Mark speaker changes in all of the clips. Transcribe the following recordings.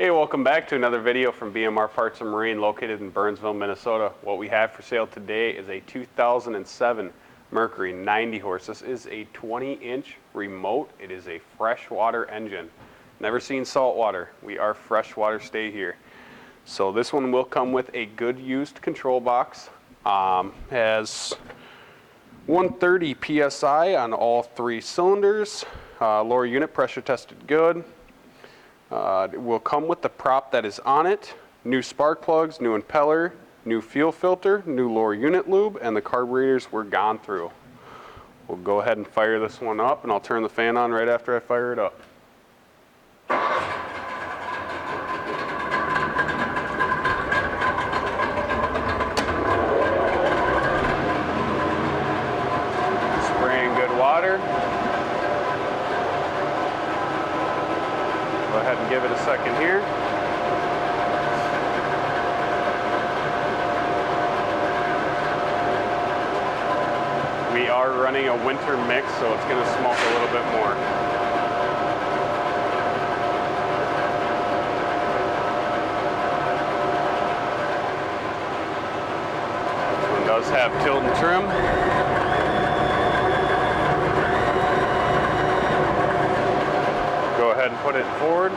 Speaker 1: Hey, welcome back to another video from BMR Parts and Marine located in Burnsville, Minnesota. What we have for sale today is a 2007 Mercury 90 horse. This is a 20-inch remote. It is a freshwater engine. Never seen saltwater. We are freshwater stay here. So this one will come with a good used control box. Has 130 PSI on all three cylinders. Lower unit pressure tested good. It will come with the prop that is on it, new spark plugs, new impeller, new fuel filter, new lower unit lube, and the carburetors were gone through. We'll go ahead and fire this one up, and I'll turn the fan on right after I fire it up. Spraying good water. Go ahead and give it a second here. We are running a winter mix, so it's going to smoke a little bit more. This one does have tilt and trim. Go ahead and put it forward.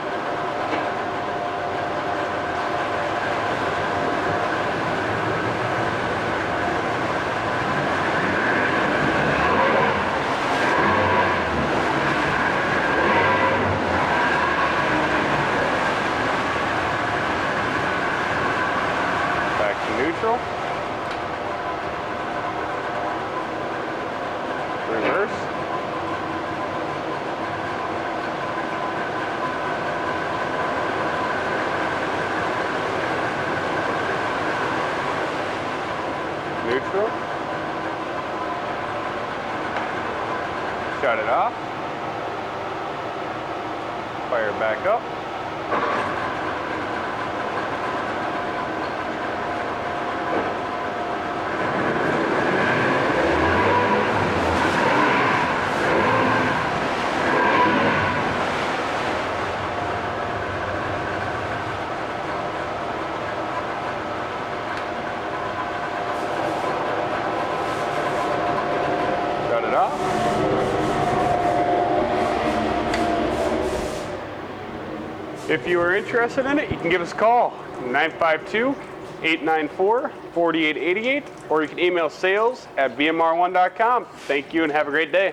Speaker 1: Back to neutral. Reverse. Neutral. Shut it off. Fire it back up. Shut it off. If you are interested in it, you can give us a call, 952-894-4888, or you can email sales@bmr1.com. Thank you and have a great day.